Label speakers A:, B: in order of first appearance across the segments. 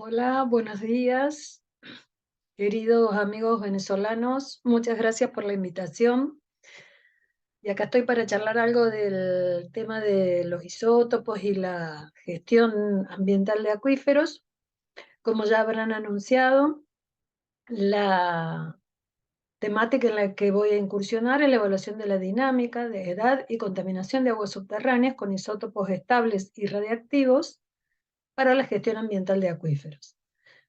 A: Hola, buenos días, queridos amigos venezolanos. Muchas gracias por la invitación. Y acá estoy para charlar algo del tema de los isótopos y la gestión ambiental de acuíferos. Como ya habrán anunciado, la temática en la que voy a incursionar es la evaluación de la dinámica de edad y contaminación de aguas subterráneas con isótopos estables y radiactivos para la gestión ambiental de acuíferos.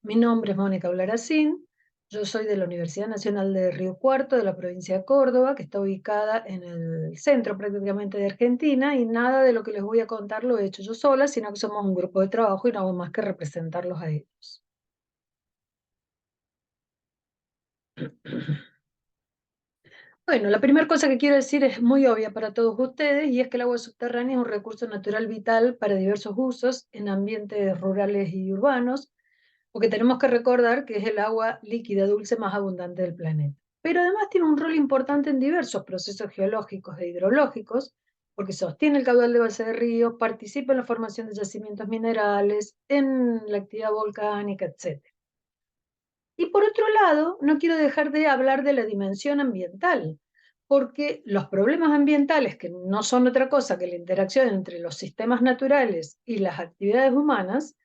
A: Mi nombre es Mónica Blaracín, yo soy de la Universidad Nacional de Río Cuarto, de la provincia de Córdoba, que está ubicada en el centro prácticamente de Argentina, y nada de lo que les voy a contar lo he hecho yo sola, sino que somos un grupo de trabajo y no hago más que representarlos a ellos. Bueno, la primera cosa que quiero decir es muy obvia para todos ustedes, y es que el agua subterránea es un recurso natural vital para diversos usos en ambientes rurales y urbanos, porque tenemos que recordar que es el agua líquida dulce más abundante del planeta. Pero además tiene un rol importante en diversos procesos geológicos e hidrológicos, porque sostiene el caudal de base de ríos, participa en la formación de yacimientos minerales, en la actividad volcánica, etc. Y por otro lado, no quiero dejar de hablar de la dimensión ambiental, porque los problemas ambientales, que no son otra cosa que la interacción entre los sistemas naturales y las actividades humanas,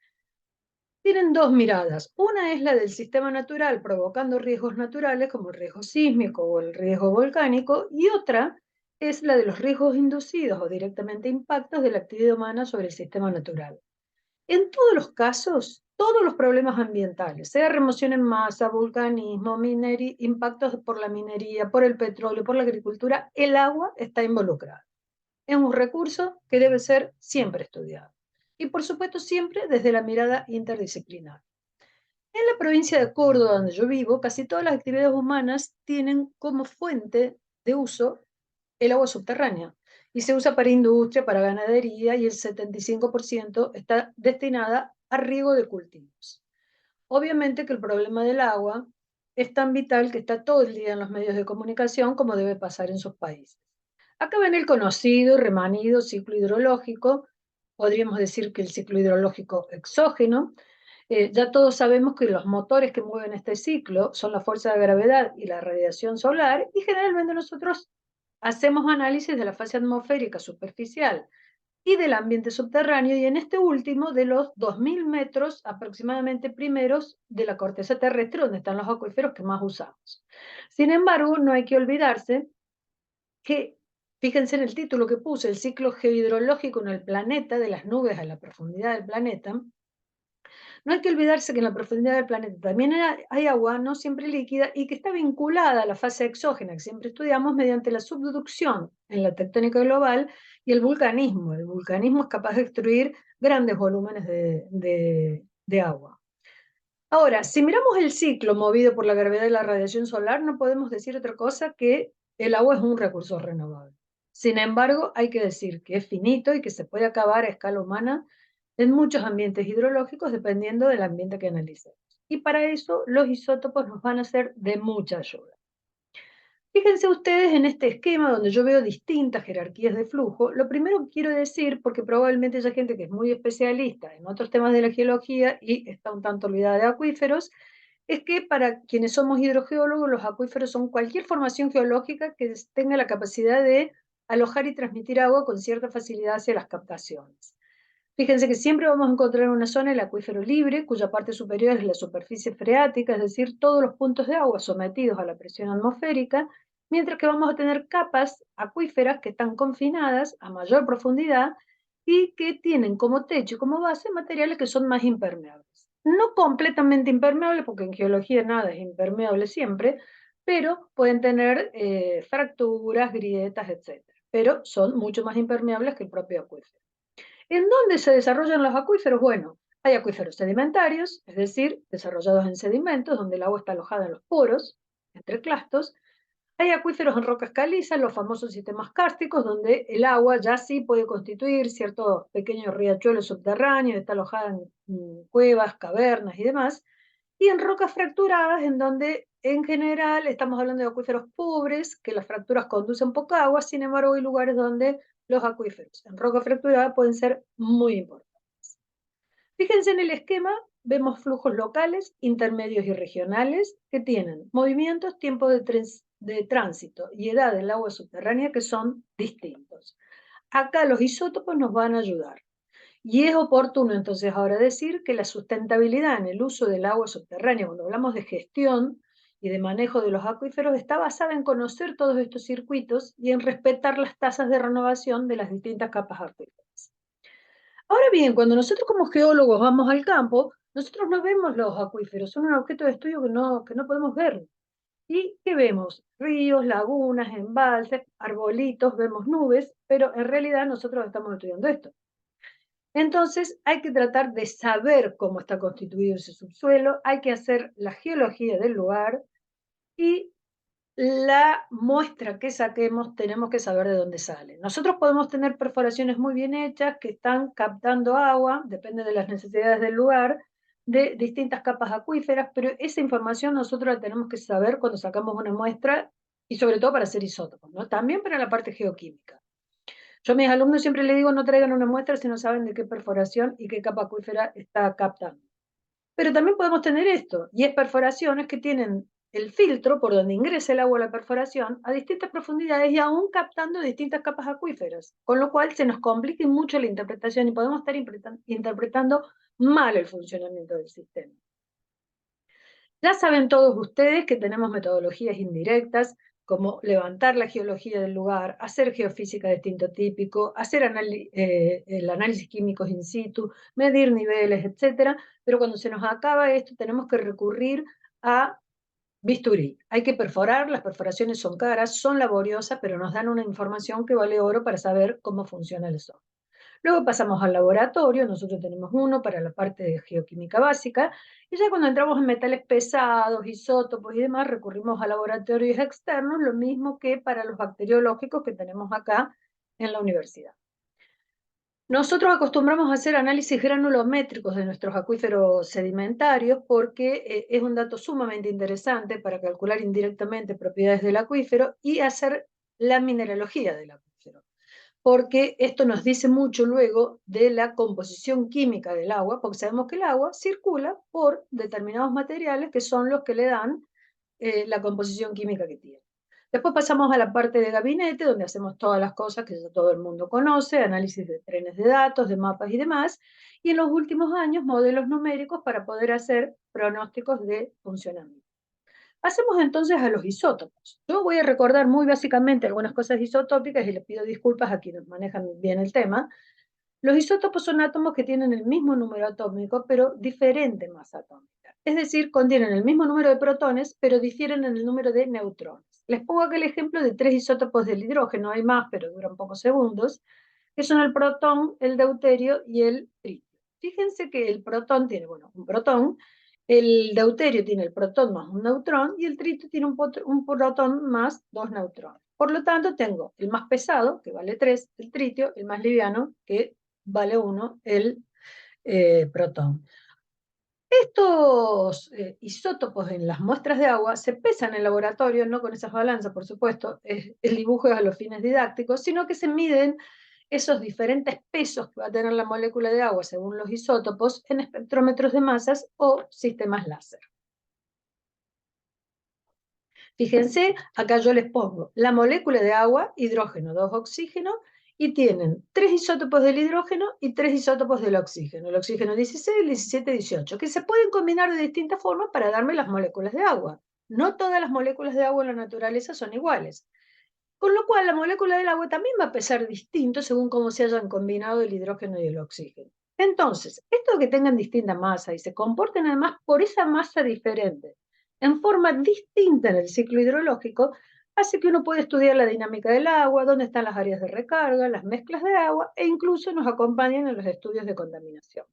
A: tienen dos miradas. Una es la del sistema natural provocando riesgos naturales como el riesgo sísmico o el riesgo volcánico, y otra es la de los riesgos inducidos o directamente impactos de la actividad humana sobre el sistema natural. En todos los casos, todos los problemas ambientales, sea remoción en masa, vulcanismo, impactos por la minería, por el petróleo, por la agricultura, el agua está involucrada. Es un recurso que debe ser siempre estudiado. Y por supuesto siempre desde la mirada interdisciplinar. En la provincia de Córdoba, donde yo vivo, casi todas las actividades humanas tienen como fuente de uso el agua subterránea y se usa para industria, para ganadería, y el 75% está destinada a riego de cultivos. Obviamente que el problema del agua es tan vital que está todo el día en los medios de comunicación como debe pasar en sus países. Acá ven el conocido y remanido ciclo hidrológico, podríamos decir que el ciclo hidrológico exógeno. Ya todos sabemos que los motores que mueven este ciclo son la fuerza de gravedad y la radiación solar, y generalmente nosotros hacemos análisis de la fase atmosférica superficial y del ambiente subterráneo, y en este último de los 2000 metros aproximadamente primeros de la corteza terrestre, donde están los acuíferos que más usamos. Sin embargo, no hay que olvidarse que, fíjense en el título que puse, el ciclo geohidrológico en el planeta, de las nubes a la profundidad del planeta. No hay que olvidarse que en la profundidad del planeta también hay agua, no siempre líquida, y que está vinculada a la fase exógena que siempre estudiamos mediante la subducción en la tectónica global y el vulcanismo. El vulcanismo es capaz de destruir grandes volúmenes de agua. Ahora, si miramos el ciclo movido por la gravedad y la radiación solar, no podemos decir otra cosa que el agua es un recurso renovable. Sin embargo, hay que decir que es finito y que se puede acabar a escala humana en muchos ambientes hidrológicos dependiendo del ambiente que analicemos. Y para eso los isótopos nos van a ser de mucha ayuda. Fíjense ustedes en este esquema donde yo veo distintas jerarquías de flujo. Lo primero que quiero decir, porque probablemente haya gente que es muy especialista en otros temas de la geología y está un tanto olvidada de acuíferos, es que para quienes somos hidrogeólogos, los acuíferos son cualquier formación geológica que tenga la capacidad de alojar y transmitir agua con cierta facilidad hacia las captaciones. Fíjense que siempre vamos a encontrar una zona, el acuífero libre, cuya parte superior es la superficie freática, es decir, todos los puntos de agua sometidos a la presión atmosférica, mientras que vamos a tener capas acuíferas que están confinadas a mayor profundidad y que tienen como techo y como base materiales que son más impermeables. No completamente impermeables, porque en geología nada es impermeable siempre, pero pueden tener fracturas, grietas, etcétera. Pero son mucho más impermeables que el propio acuífero. ¿En dónde se desarrollan los acuíferos? Bueno, hay acuíferos sedimentarios, es decir, desarrollados en sedimentos, donde el agua está alojada en los poros, entre clastos. Hay acuíferos en rocas calizas, los famosos sistemas kársticos, donde el agua ya sí puede constituir ciertos pequeños riachuelos subterráneos, está alojada en cuevas, cavernas y demás. Y en rocas fracturadas, en donde en general estamos hablando de acuíferos pobres, que las fracturas conducen poca agua. Sin embargo, hay lugares donde los acuíferos en roca fracturada pueden ser muy importantes. Fíjense en el esquema vemos flujos locales, intermedios y regionales que tienen movimientos, tiempo de tránsito y edad del agua subterránea que son distintos. Acá los isótopos nos van a ayudar. Y es oportuno entonces ahora decir que la sustentabilidad en el uso del agua subterránea, cuando hablamos de gestión y de manejo de los acuíferos, está basada en conocer todos estos circuitos y en respetar las tasas de renovación de las distintas capas acuíferas. Ahora bien, cuando nosotros como geólogos vamos al campo, nosotros no vemos los acuíferos, son un objeto de estudio que no podemos ver. ¿Y qué vemos? Ríos, lagunas, embalses, arbolitos, vemos nubes, pero en realidad nosotros estamos estudiando esto. Entonces hay que tratar de saber cómo está constituido ese subsuelo, hay que hacer la geología del lugar y la muestra que saquemos tenemos que saber de dónde sale. Nosotros podemos tener perforaciones muy bien hechas que están captando agua, depende de las necesidades del lugar, de distintas capas acuíferas, pero esa información nosotros la tenemos que saber cuando sacamos una muestra y sobre todo para hacer isótopos, ¿no? También para la parte geoquímica. Yo a mis alumnos siempre les digo no traigan una muestra si no saben de qué perforación y qué capa acuífera está captando. Pero también podemos tener esto, y es perforaciones que tienen el filtro por donde ingresa el agua a la perforación a distintas profundidades y aún captando distintas capas acuíferas, con lo cual se nos complica mucho la interpretación y podemos estar interpretando mal el funcionamiento del sistema. Ya saben todos ustedes que tenemos metodologías indirectas, como levantar la geología del lugar, hacer geofísica de distinto típico, hacer el análisis químicos in situ, medir niveles, etcétera, pero cuando se nos acaba esto tenemos que recurrir a bisturí. Hay que perforar, las perforaciones son caras, son laboriosas, pero nos dan una información que vale oro para saber cómo funciona el software. Luego pasamos al laboratorio, nosotros tenemos uno para la parte de geoquímica básica, y ya cuando entramos en metales pesados, isótopos y demás, recurrimos a laboratorios externos, lo mismo que para los bacteriológicos que tenemos acá en la universidad. Nosotros acostumbramos a hacer análisis granulométricos de nuestros acuíferos sedimentarios porque es un dato sumamente interesante para calcular indirectamente propiedades del acuífero y hacer la mineralogía del acuífero, porque esto nos dice mucho luego de la composición química del agua, porque sabemos que el agua circula por determinados materiales que son los que le dan la composición química que tiene. Después pasamos a la parte de gabinete, donde hacemos todas las cosas que ya todo el mundo conoce, análisis de trenes de datos, de mapas y demás, y en los últimos años modelos numéricos para poder hacer pronósticos de funcionamiento. Pasemos entonces a los isótopos. Yo voy a recordar muy básicamente algunas cosas isotópicas y les pido disculpas a quienes manejan bien el tema. Los isótopos son átomos que tienen el mismo número atómico, pero diferente masa atómica. Es decir, contienen el mismo número de protones, pero difieren en el número de neutrones. Les pongo aquí el ejemplo de 3 isótopos del hidrógeno, hay más, pero duran pocos segundos, que son el protón, el deuterio y el tritio. Fíjense que el protón tiene, bueno, un protón, el deuterio tiene el protón más un neutrón y el tritio tiene un protón más 2 neutrones. Por lo tanto, tengo el más pesado, que vale 3, el tritio, el más liviano, que vale 1, el protón. Estos isótopos en las muestras de agua se pesan en el laboratorio, no con esas balanzas, por supuesto, el dibujo es a los fines didácticos, sino que se miden esos diferentes pesos que va a tener la molécula de agua según los isótopos en espectrómetros de masas o sistemas láser. Fíjense, acá yo les pongo la molécula de agua, hidrógeno, 2 oxígeno, y tienen 3 isótopos del hidrógeno y 3 isótopos del oxígeno. El oxígeno 16, el 17, 18, que se pueden combinar de distintas formas para darme las moléculas de agua. No todas las moléculas de agua en la naturaleza son iguales. Con lo cual, la molécula del agua también va a pesar distinto según cómo se hayan combinado el hidrógeno y el oxígeno. Entonces, esto de que tengan distinta masa y se comporten además por esa masa diferente, en forma distinta en el ciclo hidrológico, hace que uno pueda estudiar la dinámica del agua, dónde están las áreas de recarga, las mezclas de agua, e incluso nos acompañan en los estudios de contaminación.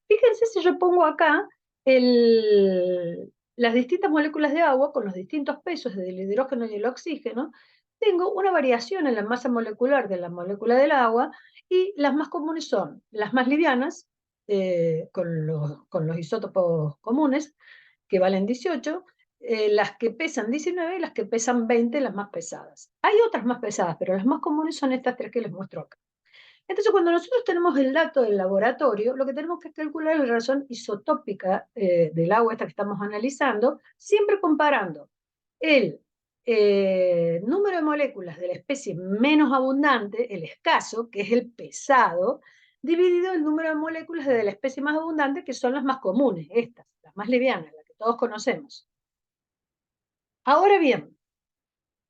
A: Fíjense si yo pongo acá las distintas moléculas de agua con los distintos pesos del hidrógeno y el oxígeno, tengo una variación en la masa molecular de la molécula del agua y las más comunes son las más livianas, con los isótopos comunes, que valen 18, las que pesan 19 y las que pesan 20, las más pesadas. Hay otras más pesadas, pero las más comunes son estas 3 que les muestro acá. Entonces, cuando nosotros tenemos el dato del laboratorio, lo que tenemos que calcular es la razón isotópica del agua esta que estamos analizando, siempre comparando el número de moléculas de la especie menos abundante, el escaso, que es el pesado, dividido el número de moléculas de la especie más abundante, que son las más comunes, estas, las más livianas, las que todos conocemos. Ahora bien,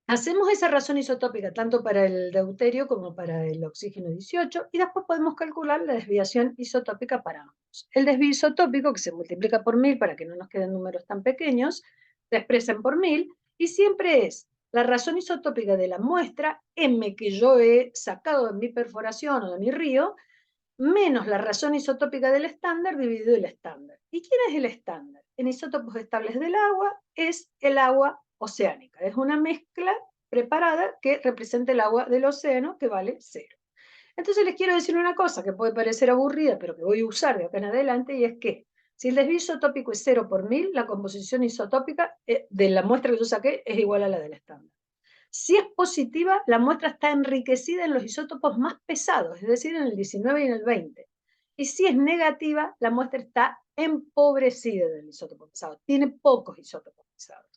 A: hacemos esa razón isotópica tanto para el deuterio como para el oxígeno 18 y después podemos calcular la desviación isotópica para ambos. El desvío isotópico, que se multiplica por 1000 para que no nos queden números tan pequeños, se expresan por 1000 y siempre es la razón isotópica de la muestra M que yo he sacado de mi perforación o de mi río, menos la razón isotópica del estándar dividido el estándar. ¿Y quién es el estándar? En isótopos estables del agua es el agua oceánica. Es una mezcla preparada que representa el agua del océano que vale 0. Entonces les quiero decir una cosa que puede parecer aburrida, pero que voy a usar de acá en adelante, y es que si el desvío isotópico es 0 por 1000, la composición isotópica de la muestra que yo saqué es igual a la del estándar. Si es positiva, la muestra está enriquecida en los isótopos más pesados, es decir, en el 19 y en el 20. Y si es negativa, la muestra está empobrecida del isótopo pesado, tiene pocos isótopos pesados.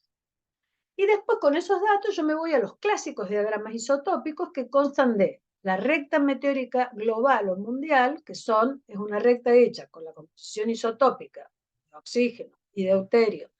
A: Y después con esos datos yo me voy a los clásicos diagramas isotópicos que constan de la recta meteórica global o mundial, que es una recta hecha con la composición isotópica de oxígeno y deuterio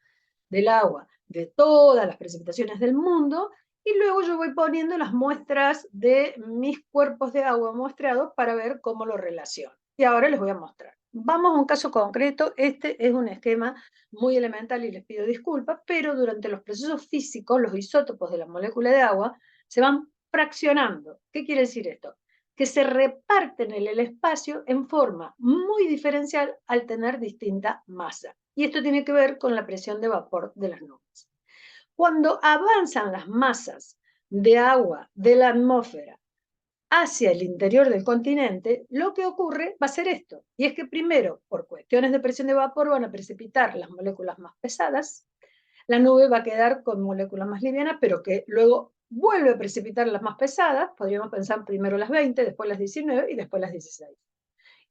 A: del agua de todas las precipitaciones del mundo, y luego yo voy poniendo las muestras de mis cuerpos de agua muestreados para ver cómo lo relaciono. Y ahora les voy a mostrar. Vamos a un caso concreto. Este es un esquema muy elemental y les pido disculpas, pero durante los procesos físicos, los isótopos de la molécula de agua se van fraccionando. ¿Qué quiere decir esto? Que se reparten en el espacio en forma muy diferencial al tener distinta masa. Y esto tiene que ver con la presión de vapor de las nubes. Cuando avanzan las masas de agua de la atmósfera hacia el interior del continente, lo que ocurre va a ser esto. Y es que primero, por cuestiones de presión de vapor, van a precipitar las moléculas más pesadas. La nube va a quedar con moléculas más livianas, pero que luego vuelve a precipitar las más pesadas. Podríamos pensar primero las 20, después las 19 y después las 16.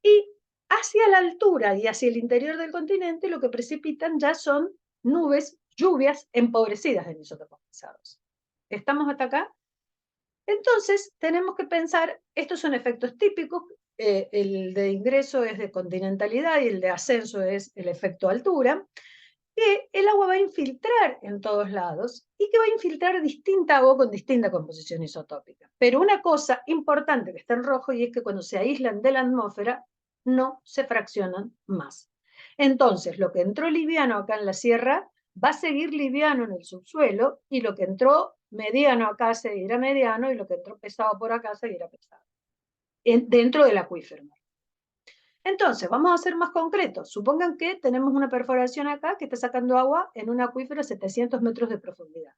A: Y hacia la altura y hacia el interior del continente lo que precipitan ya son nubes, lluvias empobrecidas en isótopos pesados. ¿Estamos hasta acá? Entonces, tenemos que pensar, estos son efectos típicos, el de ingreso es de continentalidad y el de ascenso es el efecto altura, que el agua va a infiltrar en todos lados y que va a infiltrar distinta agua con distinta composición isotópica. Pero una cosa importante que está en rojo y es que cuando se aíslan de la atmósfera no se fraccionan más. Entonces, lo que entró liviano acá en la sierra va a seguir liviano en el subsuelo y lo que entró mediano acá seguirá mediano y lo que entró pesado por acá seguirá pesado. Dentro del acuífero. Entonces, vamos a ser más concretos. Supongan que tenemos una perforación acá que está sacando agua en un acuífero a 700 metros de profundidad.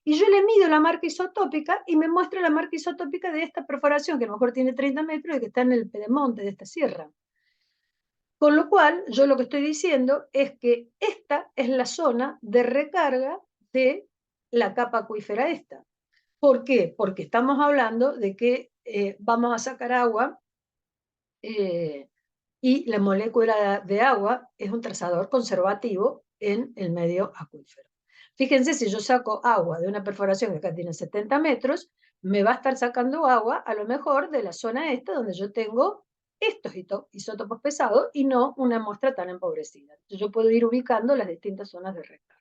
A: Y yo le mido la marca isotópica y me muestra la marca isotópica de esta perforación, que a lo mejor tiene 30 metros y que está en el pedemonte de esta sierra. Con lo cual, yo lo que estoy diciendo es que esta es la zona de recarga de la capa acuífera esta. ¿Por qué? Porque estamos hablando de que vamos a sacar agua y la molécula de agua es un trazador conservativo en el medio acuífero. Fíjense, si yo saco agua de una perforación que acá tiene 70 metros, me va a estar sacando agua a lo mejor de la zona esta donde yo tengo estos isótopos pesados y no una muestra tan empobrecida. Entonces yo puedo ir ubicando las distintas zonas de recarga.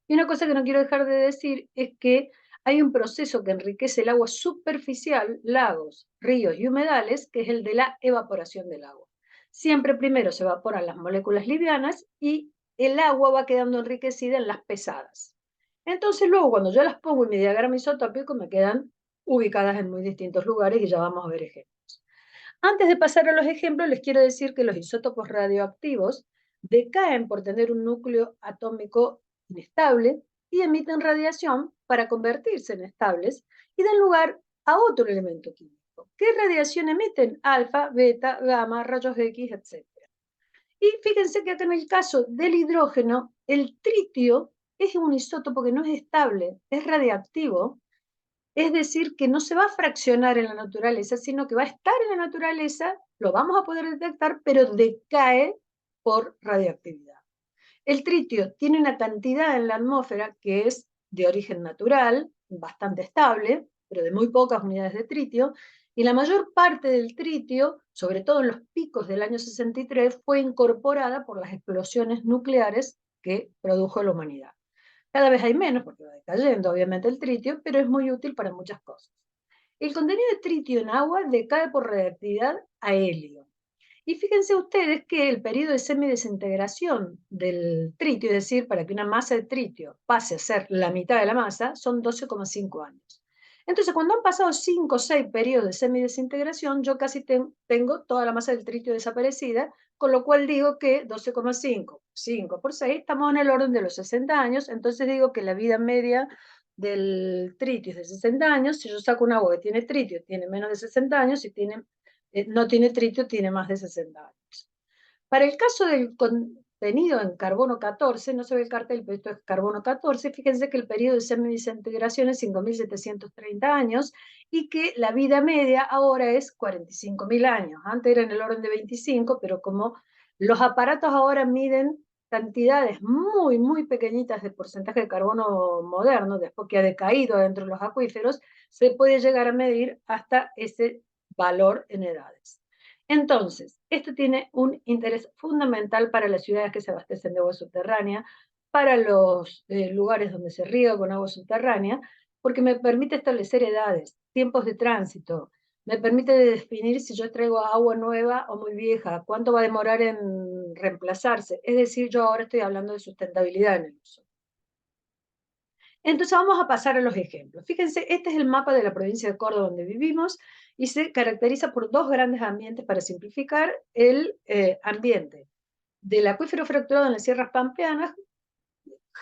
A: Y una cosa que no quiero dejar de decir es que hay un proceso que enriquece el agua superficial, lagos, ríos y humedales, que es el de la evaporación del agua. Siempre primero se evaporan las moléculas livianas y el agua va quedando enriquecida en las pesadas. Entonces luego cuando yo las pongo en mi diagrama isotópico me quedan ubicadas en muy distintos lugares y ya vamos a ver ejemplos. Antes de pasar a los ejemplos, les quiero decir que los isótopos radioactivos decaen por tener un núcleo atómico inestable y emiten radiación para convertirse en estables y dan lugar a otro elemento químico. ¿Qué radiación emiten? Alfa, beta, gamma, rayos X, etc. Y fíjense que acá en el caso del hidrógeno, el tritio es un isótopo que no es estable, es radiactivo, Es decir, que no se va a fraccionar en la naturaleza, sino que va a estar en la naturaleza, lo vamos a poder detectar, pero decae por radioactividad. El tritio tiene una cantidad en la atmósfera que es de origen natural, bastante estable, pero de muy pocas unidades de tritio, y la mayor parte del tritio, sobre todo en los picos del año 63, fue incorporada por las explosiones nucleares que produjo la humanidad. Cada vez hay menos porque va decayendo obviamente el tritio, pero es muy útil para muchas cosas. El contenido de tritio en agua decae por reactividad a helio. Y fíjense ustedes que el periodo de semidesintegración del tritio, es decir, para que una masa de tritio pase a ser la mitad de la masa, son 12,5 años. Entonces, cuando han pasado 5 o 6 periodos de semidesintegración, yo casi tengo toda la masa del tritio desaparecida, con lo cual digo que 12,5, 5 por 6, estamos en el orden de los 60 años, entonces digo que la vida media del tritio es de 60 años. Si yo saco un agua que tiene tritio, tiene menos de 60 años, si tiene no tiene tritio, tiene más de 60 años. Para el caso del contenido en carbono 14, no se ve el cartel, pero esto es carbono 14, fíjense que el periodo de semidesintegración es 5.730 años y que la vida media ahora es 45.000 años. Antes era en el orden de 25, pero como los aparatos ahora miden cantidades muy, muy pequeñitas de porcentaje de carbono moderno, después que ha decaído dentro de los acuíferos, se puede llegar a medir hasta ese valor en edades. Entonces, esto tiene un interés fundamental para las ciudades que se abastecen de agua subterránea, para los lugares donde se riega con agua subterránea, porque me permite establecer edades, tiempos de tránsito, me permite definir si yo traigo agua nueva o muy vieja, cuánto va a demorar en reemplazarse. Es decir, yo ahora estoy hablando de sustentabilidad en el uso. Entonces vamos a pasar a los ejemplos. Fíjense, este es el mapa de la provincia de Córdoba donde vivimos y se caracteriza por dos grandes ambientes para simplificar el ambiente del acuífero fracturado en las sierras pampeanas,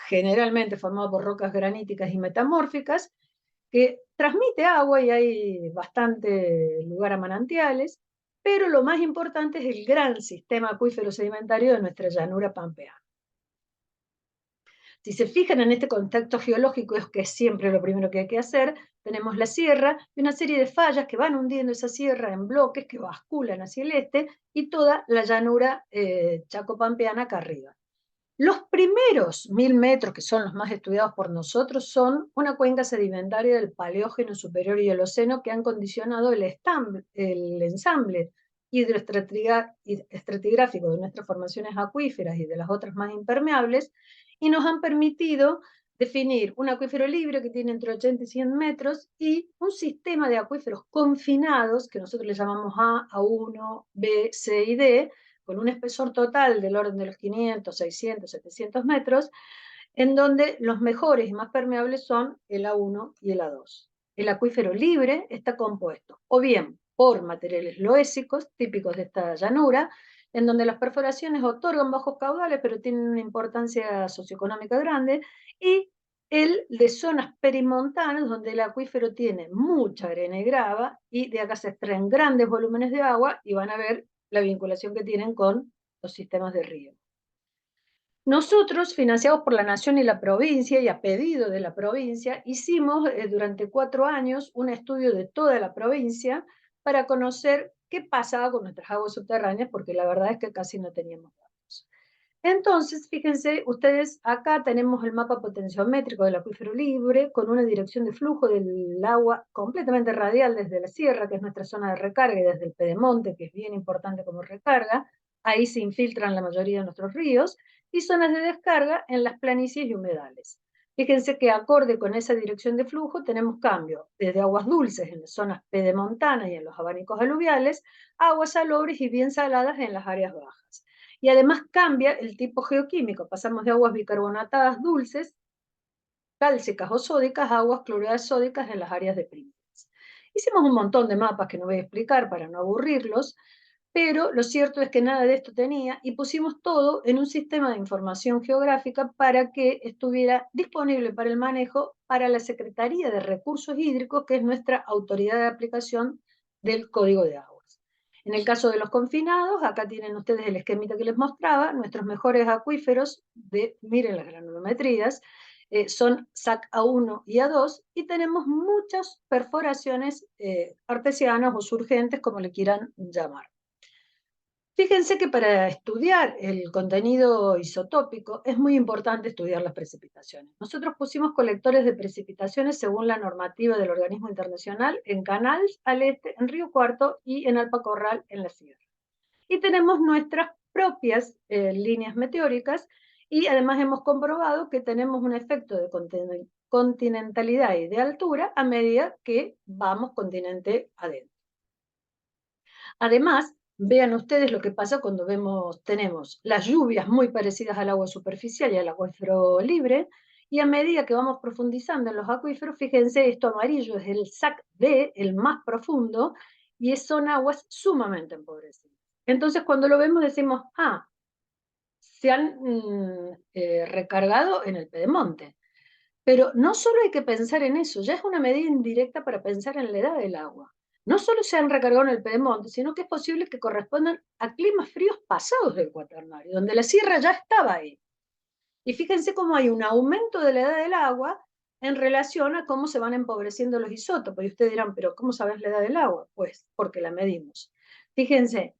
A: generalmente formado por rocas graníticas y metamórficas, que transmite agua y hay bastante lugar a manantiales, pero lo más importante es el gran sistema acuífero sedimentario de nuestra llanura pampeana. Si se fijan en este contexto geológico, es que es siempre lo primero que hay que hacer, tenemos la sierra y una serie de fallas que van hundiendo esa sierra en bloques que basculan hacia el este y toda la llanura chacopampeana acá arriba. Los primeros 1.000 metros, que son los más estudiados por nosotros, son una cuenca sedimentaria del Paleógeno superior y Holoceno que han condicionado el ensamble hidroestratigráfico de nuestras formaciones acuíferas y de las otras más impermeables, y nos han permitido definir un acuífero libre que tiene entre 80 y 100 metros y un sistema de acuíferos confinados, que nosotros le llamamos A, A1, B, C y D, con un espesor total del orden de los 500, 600, 700 metros, en donde los mejores y más permeables son el A1 y el A2. El acuífero libre está compuesto o bien por materiales loésicos, típicos de esta llanura, en donde las perforaciones otorgan bajos caudales, pero tienen una importancia socioeconómica grande, y el de zonas perimontanas, donde el acuífero tiene mucha arena y grava, y de acá se extraen grandes volúmenes de agua, y van a ver la vinculación que tienen con los sistemas de río. Nosotros, financiados por la Nación y la provincia, y a pedido de la provincia, hicimos durante 4 años un estudio de toda la provincia para conocer qué pasaba con nuestras aguas subterráneas, porque la verdad es que casi no teníamos datos. Entonces, fíjense, ustedes, acá tenemos el mapa potenciométrico del acuífero libre, con una dirección de flujo del agua completamente radial desde la sierra, que es nuestra zona de recarga, y desde el pedemonte, que es bien importante como recarga. Ahí se infiltran la mayoría de nuestros ríos, y zonas de descarga en las planicies y humedales. Fíjense que acorde con esa dirección de flujo tenemos cambio desde aguas dulces en las zonas pedemontanas y en los abanicos aluviales, aguas salobres y bien saladas en las áreas bajas. Y además cambia el tipo geoquímico, pasamos de aguas bicarbonatadas dulces, cálcicas o sódicas, a aguas cloreadas sódicas en las áreas deprimidas. Hicimos un montón de mapas que no voy a explicar para no aburrirlos, pero lo cierto es que nada de esto tenía, y pusimos todo en un sistema de información geográfica para que estuviera disponible para el manejo para la Secretaría de Recursos Hídricos, que es nuestra autoridad de aplicación del Código de Aguas. En el caso de los confinados, acá tienen ustedes el esquemita que les mostraba, nuestros mejores acuíferos, miren las granulometrías, son SAC A1 y A2, y tenemos muchas perforaciones artesianas o surgentes, como le quieran llamar. Fíjense que para estudiar el contenido isotópico es muy importante estudiar las precipitaciones. Nosotros pusimos colectores de precipitaciones según la normativa del organismo internacional en Canals al este, en Río Cuarto y en Alpacorral en la sierra. Y tenemos nuestras propias líneas meteóricas, y además hemos comprobado que tenemos un efecto de continentalidad y de altura a medida que vamos continente adentro. Además, vean ustedes lo que pasa cuando tenemos las lluvias muy parecidas al agua superficial y al acuífero libre, y a medida que vamos profundizando en los acuíferos, fíjense, esto amarillo es el SAC D, el más profundo, y son aguas sumamente empobrecidas. Entonces, cuando lo vemos decimos, se han recargado en el pedemonte. Pero no solo hay que pensar en eso, ya es una medida indirecta para pensar en la edad del agua. No solo se han recargado en el Pedemonte, sino que es posible que correspondan a climas fríos pasados del Cuaternario, donde la sierra ya estaba ahí. Y fíjense cómo hay un aumento de la edad del agua en relación a cómo se van empobreciendo los isótopos. Y ustedes dirán, ¿pero cómo sabes la edad del agua? Pues porque la medimos. Fíjense,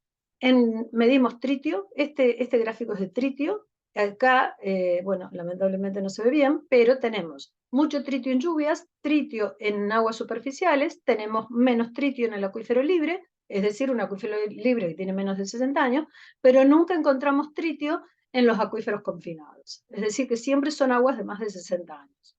A: medimos tritio, este gráfico es de tritio. Acá, bueno, lamentablemente no se ve bien, pero tenemos mucho tritio en lluvias, tritio en aguas superficiales, tenemos menos tritio en el acuífero libre, es decir, un acuífero libre que tiene menos de 60 años, pero nunca encontramos tritio en los acuíferos confinados. Es decir, que siempre son aguas de más de 60 años.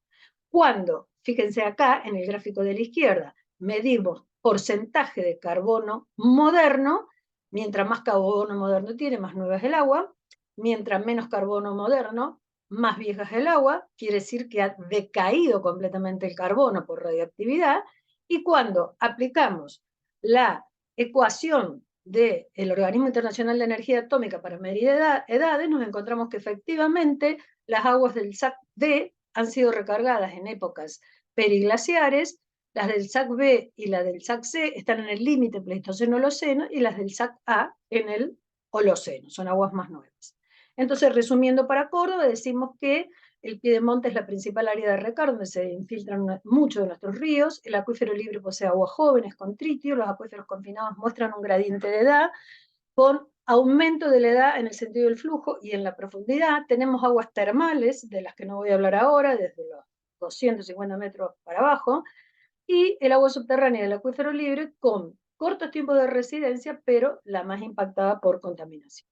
A: Cuando, fíjense acá, en el gráfico de la izquierda, medimos porcentaje de carbono moderno, mientras más carbono moderno tiene, más nueva es el agua, mientras menos carbono moderno, más vieja es el agua, quiere decir que ha decaído completamente el carbono por radioactividad, y cuando aplicamos la ecuación del Organismo Internacional de Energía Atómica para medir edades, nos encontramos que efectivamente las aguas del SAC-D han sido recargadas en épocas periglaciares, las del SAC-B y las del SAC-C están en el límite Pleistoceno-Holoceno, y las del SAC-A en el Holoceno, son aguas más nuevas. Entonces, resumiendo para Córdoba, decimos que el Piedemonte es la principal área de recarga donde se infiltran muchos de nuestros ríos, el acuífero libre posee aguas jóvenes con tritio, los acuíferos confinados muestran un gradiente de edad con aumento de la edad en el sentido del flujo y en la profundidad. Tenemos aguas termales, de las que no voy a hablar ahora, desde los 250 metros para abajo, y el agua subterránea del acuífero libre con cortos tiempos de residencia, pero la más impactada por contaminación.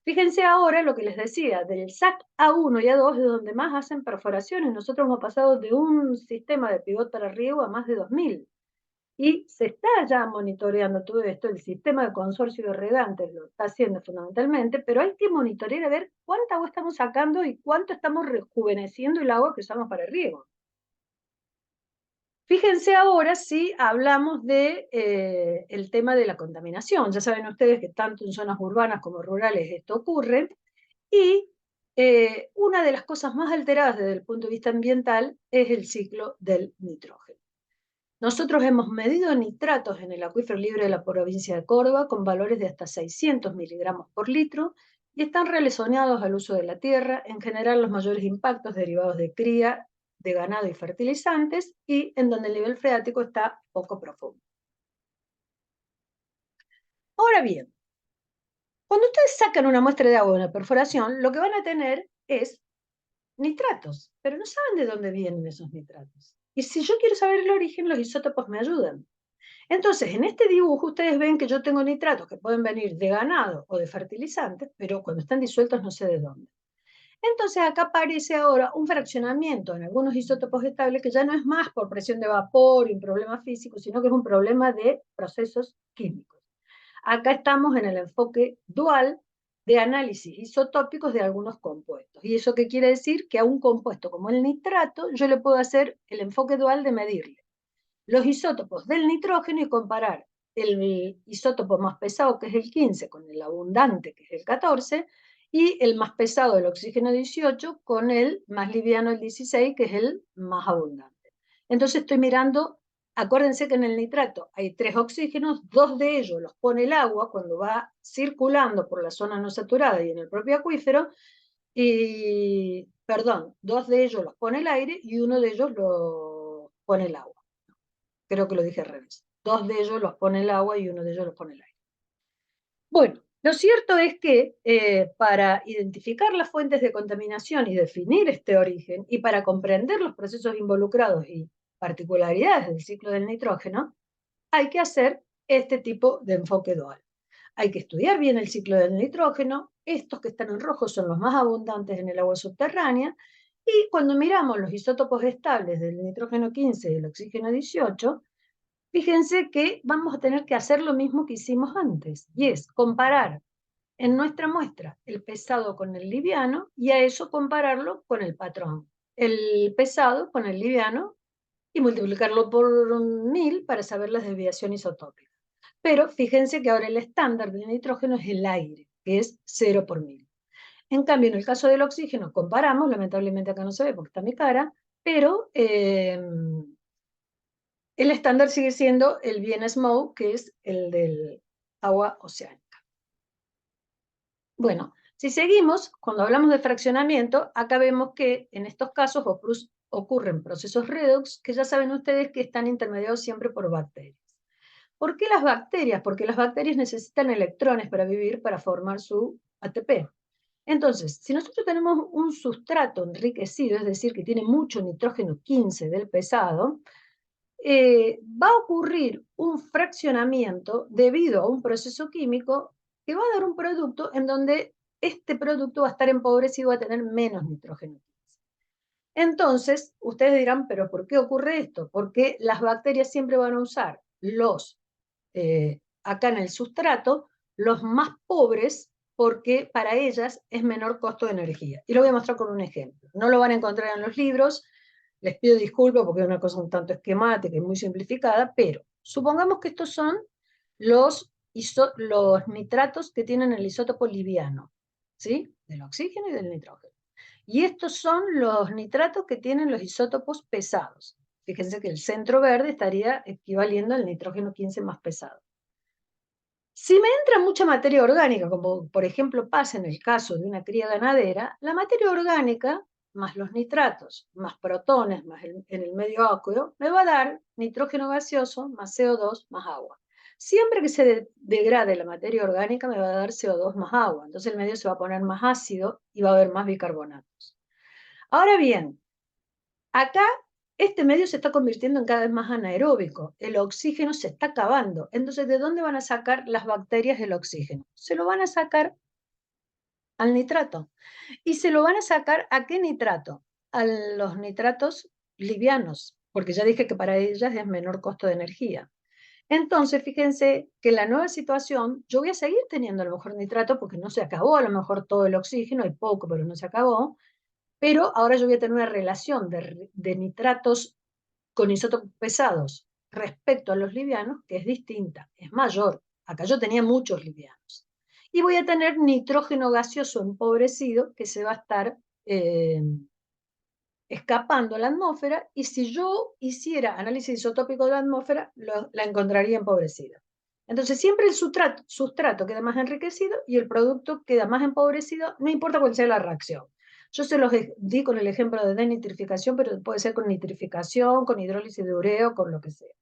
A: Fíjense ahora lo que les decía, del SAC A1 y A2 es donde más hacen perforaciones. Nosotros hemos pasado de un sistema de pivot para riego a más de 2000. Y se está ya monitoreando todo esto, el sistema de consorcio de regantes lo está haciendo fundamentalmente, pero hay que monitorear a ver cuánta agua estamos sacando y cuánto estamos rejuveneciendo el agua que usamos para el riego. Fíjense ahora si hablamos de el tema de la contaminación. Ya saben ustedes que tanto en zonas urbanas como rurales esto ocurre, y una de las cosas más alteradas desde el punto de vista ambiental es el ciclo del nitrógeno. Nosotros hemos medido nitratos en el acuífero libre de la provincia de Córdoba con valores de hasta 600 miligramos por litro, y están relacionados al uso de la tierra, en general los mayores impactos derivados de cría de ganado y fertilizantes, y en donde el nivel freático está poco profundo. Ahora bien, cuando ustedes sacan una muestra de agua de una perforación, lo que van a tener es nitratos, pero no saben de dónde vienen esos nitratos. Y si yo quiero saber el origen, los isótopos me ayudan. Entonces, en este dibujo ustedes ven que yo tengo nitratos que pueden venir de ganado o de fertilizantes, pero cuando están disueltos no sé de dónde. Entonces acá aparece ahora un fraccionamiento en algunos isótopos estables que ya no es más por presión de vapor y un problema físico, sino que es un problema de procesos químicos. Acá estamos en el enfoque dual de análisis isotópicos de algunos compuestos. ¿Y eso qué quiere decir? Que a un compuesto como el nitrato yo le puedo hacer el enfoque dual de medirle los isótopos del nitrógeno y comparar el isótopo más pesado, que es el 15, con el abundante, que es el 14, y el más pesado, el oxígeno 18, con el más liviano, el 16, que es el más abundante. Entonces estoy mirando, acuérdense que en el nitrato hay 3 oxígenos, 2 de ellos los pone el agua cuando va circulando por la zona no saturada y en el propio acuífero, y perdón, 2 de ellos los pone el aire y 1 de ellos lo pone el agua. Creo que lo dije al revés. 2 de ellos los pone el agua y 1 de ellos los pone el aire. Bueno, lo cierto es que para identificar las fuentes de contaminación y definir este origen, y para comprender los procesos involucrados y particularidades del ciclo del nitrógeno, hay que hacer este tipo de enfoque dual. Hay que estudiar bien el ciclo del nitrógeno. Estos que están en rojo son los más abundantes en el agua subterránea. Y cuando miramos los isótopos estables del nitrógeno 15 y del oxígeno 18, fíjense que vamos a tener que hacer lo mismo que hicimos antes, y es comparar en nuestra muestra el pesado con el liviano y a eso compararlo con el patrón. El pesado con el liviano y multiplicarlo por 1000 para saber la desviación isotópica. Pero fíjense que ahora el estándar del nitrógeno es el aire, que es 0 por 1000. En cambio, en el caso del oxígeno, comparamos, lamentablemente acá no se ve porque está mi cara, pero el estándar sigue siendo el BNSMOW, que es el del agua oceánica. Bueno, si seguimos, cuando hablamos de fraccionamiento, acá vemos que en estos casos ocurren procesos redox, que ya saben ustedes que están intermediados siempre por bacterias. ¿Por qué las bacterias? Porque las bacterias necesitan electrones para vivir, para formar su ATP. Entonces, si nosotros tenemos un sustrato enriquecido, es decir, que tiene mucho nitrógeno 15 del pesado, va a ocurrir un fraccionamiento debido a un proceso químico que va a dar un producto en donde este producto va a estar empobrecido, va a tener menos nitrógeno 15. Entonces, ustedes dirán, ¿pero por qué ocurre esto? Porque las bacterias siempre van a usar acá en el sustrato, los más pobres, porque para ellas es menor costo de energía. Y lo voy a mostrar con un ejemplo. No lo van a encontrar en los libros, les pido disculpas porque es una cosa un tanto esquemática y muy simplificada, pero supongamos que estos son los nitratos que tienen el isótopo liviano, ¿sí? Del oxígeno y del nitrógeno. Y estos son los nitratos que tienen los isótopos pesados. Fíjense que el centro verde estaría equivaliendo al nitrógeno 15 más pesado. Si me entra mucha materia orgánica, como por ejemplo pasa en el caso de una cría ganadera, la materia orgánica, más los nitratos, más protones, más en el medio aqueo, me va a dar nitrógeno gaseoso, más CO2, más agua. Siempre que se degrade la materia orgánica, me va a dar CO2 más agua. Entonces el medio se va a poner más ácido y va a haber más bicarbonatos. Ahora bien, acá este medio se está convirtiendo en cada vez más anaeróbico. El oxígeno se está acabando. Entonces, ¿de dónde van a sacar las bacterias el oxígeno? Se lo van a sacar al nitrato. ¿Y se lo van a sacar a qué nitrato? A los nitratos livianos, porque ya dije que para ellas es menor costo de energía. Entonces, fíjense que en la nueva situación, yo voy a seguir teniendo a lo mejor nitrato porque no se acabó a lo mejor todo el oxígeno, hay poco, pero no se acabó. Pero ahora yo voy a tener una relación de nitratos con isótopos pesados respecto a los livianos que es distinta, es mayor. Acá yo tenía muchos livianos. Y voy a tener nitrógeno gaseoso empobrecido que se va a estar escapando a la atmósfera, y si yo hiciera análisis isotópico de la atmósfera, la encontraría empobrecida. Entonces siempre el sustrato queda más enriquecido y el producto queda más empobrecido, no importa cuál sea la reacción. Yo se los di con el ejemplo de denitrificación, pero puede ser con nitrificación, con hidrólisis de urea, con lo que sea.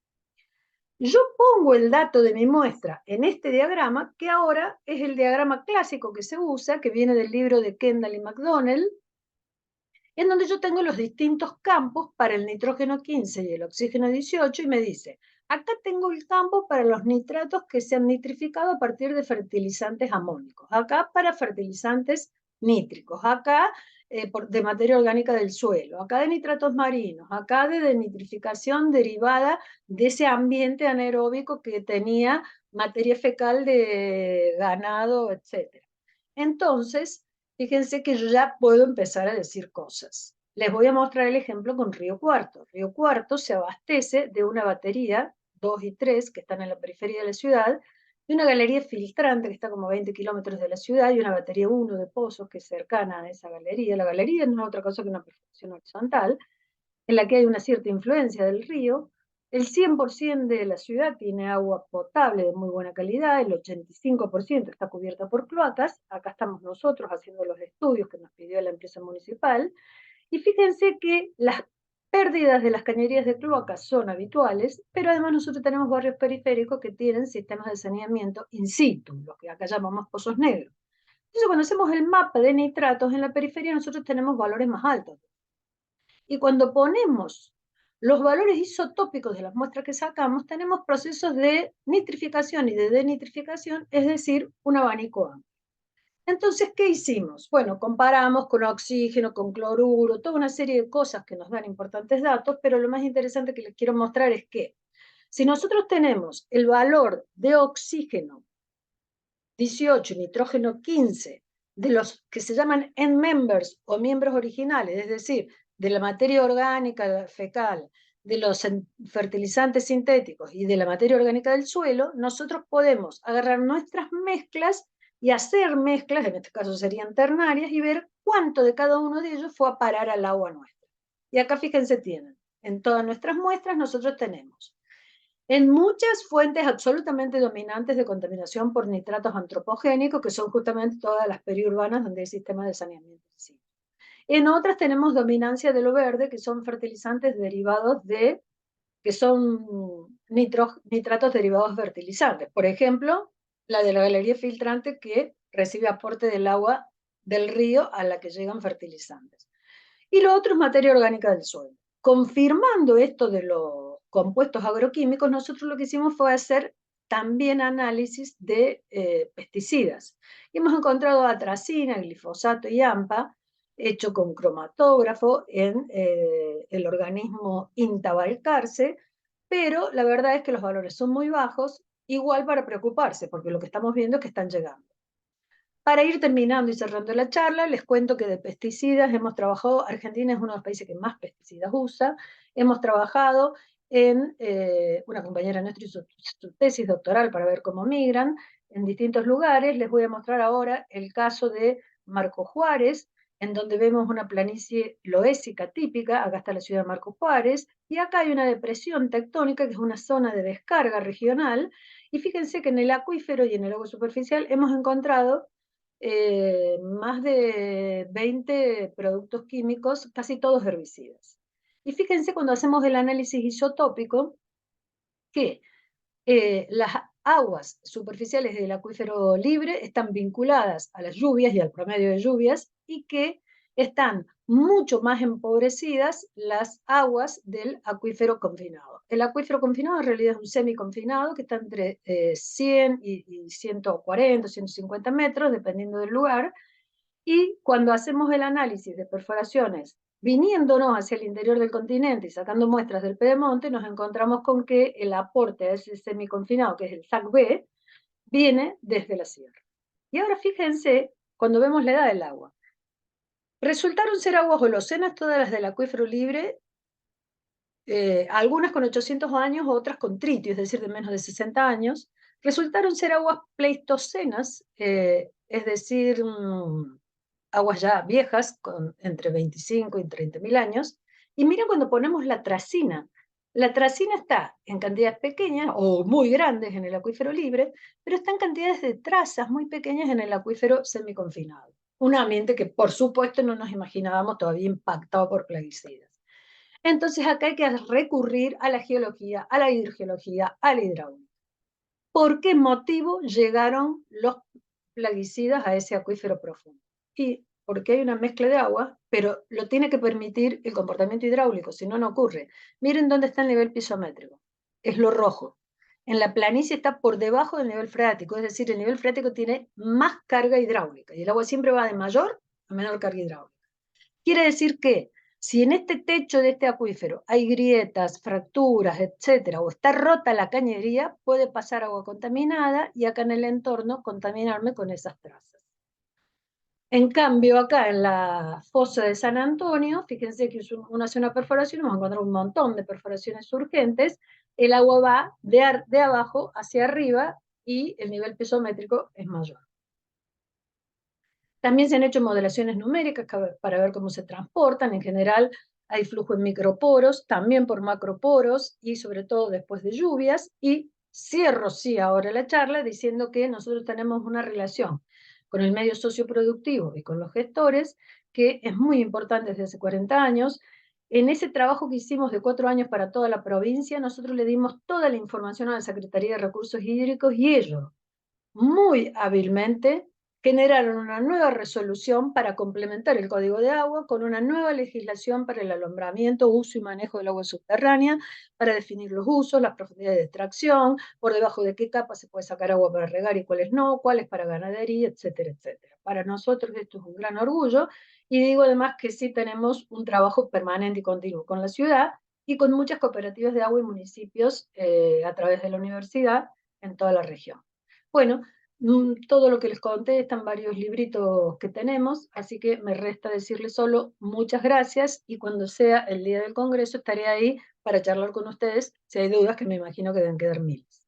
A: Yo pongo el dato de mi muestra en este diagrama, que ahora es el diagrama clásico que se usa, que viene del libro de Kendall y McDonnell, en donde yo tengo los distintos campos para el nitrógeno 15 y el oxígeno 18, y me dice, acá tengo el campo para los nitratos que se han nitrificado a partir de fertilizantes amónicos, acá para fertilizantes nítricos, acá de materia orgánica del suelo, acá de nitratos marinos, acá de denitrificación derivada de ese ambiente anaeróbico que tenía materia fecal de ganado, etc. Entonces, fíjense que yo ya puedo empezar a decir cosas. Les voy a mostrar el ejemplo con Río Cuarto. Río Cuarto se abastece de una batería 2 y 3 que están en la periferia de la ciudad, de una galería filtrante que está como 20 kilómetros de la ciudad, y una batería 1 de pozos que es cercana a esa galería. La galería no es otra cosa que una perforación horizontal, en la que hay una cierta influencia del río, El 100% de la ciudad tiene agua potable de muy buena calidad, el 85% está cubierta por cloacas. Acá estamos nosotros haciendo los estudios que nos pidió la empresa municipal. Y fíjense que las pérdidas de las cañerías de cloacas son habituales, pero además nosotros tenemos barrios periféricos que tienen sistemas de saneamiento in situ, los que acá llamamos pozos negros. Entonces, cuando hacemos el mapa de nitratos en la periferia, nosotros tenemos valores más altos. Y cuando ponemos los valores isotópicos de las muestras que sacamos, tenemos procesos de nitrificación y de denitrificación, es decir, un abanico amplio. Entonces, ¿qué hicimos? Bueno, comparamos con oxígeno, con cloruro, toda una serie de cosas que nos dan importantes datos, pero lo más interesante que les quiero mostrar es que si nosotros tenemos el valor de oxígeno 18 y nitrógeno 15 de los que se llaman end members o miembros originales, es decir, de la materia orgánica fecal, de los fertilizantes sintéticos y de la materia orgánica del suelo, nosotros podemos agarrar nuestras mezclas y hacer mezclas, en este caso serían ternarias, y ver cuánto de cada uno de ellos fue a parar al agua nuestra. Y acá fíjense tienen, en todas nuestras muestras nosotros tenemos en muchas fuentes absolutamente dominantes de contaminación por nitratos antropogénicos, que son justamente todas las periurbanas donde hay sistemas de saneamiento. En otras tenemos dominancia de lo verde, que son fertilizantes derivados de, que son nitratos derivados fertilizantes. Por ejemplo, la de la galería filtrante que recibe aporte del agua del río a la que llegan fertilizantes. Y lo otro es materia orgánica del suelo. Confirmando esto de los compuestos agroquímicos, nosotros lo que hicimos fue hacer también análisis de pesticidas. Y hemos encontrado atracina, glifosato y AMPA, hecho con cromatógrafo en el organismo INTA Balcarce, pero la verdad es que los valores son muy bajos, igual para preocuparse, porque lo que estamos viendo es que están llegando. Para ir terminando y cerrando la charla, les cuento que de pesticidas hemos trabajado, Argentina es uno de los países que más pesticidas usa, hemos trabajado en, una compañera nuestra hizo su tesis doctoral para ver cómo migran en distintos lugares. Les voy a mostrar ahora el caso de Marco Juárez, en donde vemos una planicie loésica típica, acá está la ciudad de Marco Juárez, y acá hay una depresión tectónica que es una zona de descarga regional, y fíjense que en el acuífero y en el agua superficial hemos encontrado más de 20 productos químicos, casi todos herbicidas. Y fíjense cuando hacemos el análisis isotópico que las aguas superficiales del acuífero libre están vinculadas a las lluvias y al promedio de lluvias y que están mucho más empobrecidas las aguas del acuífero confinado. El acuífero confinado en realidad es un semiconfinado que está entre 100 y 140, 150 metros, dependiendo del lugar, y cuando hacemos el análisis de perforaciones viniéndonos hacia el interior del continente y sacando muestras del pedemonte, nos encontramos con que el aporte a ese semiconfinado, que es el SAC-B, viene desde la sierra. Y ahora fíjense, cuando vemos la edad del agua, resultaron ser aguas holocenas todas las del acuífero libre, algunas con 800 años, otras con tritio, es decir, de menos de 60 años. Resultaron ser aguas pleistocenas, es decir, aguas ya viejas, con entre 25 y 30.000 años. Y miren cuando ponemos la tracina está en cantidades pequeñas o muy grandes en el acuífero libre, pero está en cantidades de trazas muy pequeñas en el acuífero semiconfinado. Un ambiente que, por supuesto, no nos imaginábamos todavía impactado por plaguicidas. Entonces acá hay que recurrir a la geología, a la hidrogeología, a la hidráulica. ¿Por qué motivo llegaron los plaguicidas a ese acuífero profundo? Y porque hay una mezcla de agua, pero lo tiene que permitir el comportamiento hidráulico, si no, no ocurre. Miren dónde está el nivel pisométrico. Es lo rojo. En la planicie está por debajo del nivel freático, es decir, el nivel freático tiene más carga hidráulica y el agua siempre va de mayor a menor carga hidráulica. Quiere decir que si en este techo de este acuífero hay grietas, fracturas, etcétera, o está rota la cañería, puede pasar agua contaminada y acá en el entorno contaminarme con esas trazas. En cambio, acá en la fosa de San Antonio, fíjense que uno hace una perforación, vamos a encontrar un montón de perforaciones urgentes, el agua va de abajo hacia arriba y el nivel pisométrico es mayor. También se han hecho modelaciones numéricas para ver cómo se transportan. En general, hay flujo en microporos, también por macroporos y sobre todo después de lluvias. Y cierro, sí, ahora la charla diciendo que nosotros tenemos una relación con el medio socioproductivo y con los gestores que es muy importante desde hace 40 años. En ese trabajo que hicimos de 4 años para toda la provincia, nosotros le dimos toda la información a la Secretaría de Recursos Hídricos y ellos muy hábilmente generaron una nueva resolución para complementar el Código de Agua con una nueva legislación para el alumbramiento, uso y manejo del agua subterránea, para definir los usos, las profundidades de extracción, por debajo de qué capa se puede sacar agua para regar y cuáles no, cuáles para ganadería, etcétera, etcétera. Para nosotros esto es un gran orgullo y digo además que sí tenemos un trabajo permanente y continuo con la ciudad y con muchas cooperativas de agua y municipios a través de la universidad en toda la región. Bueno, todo lo que les conté está en varios libritos que tenemos, así que me resta decirles solo muchas gracias y cuando sea el día del Congreso estaré ahí para charlar con ustedes si hay dudas, que me imagino que deben quedar miles.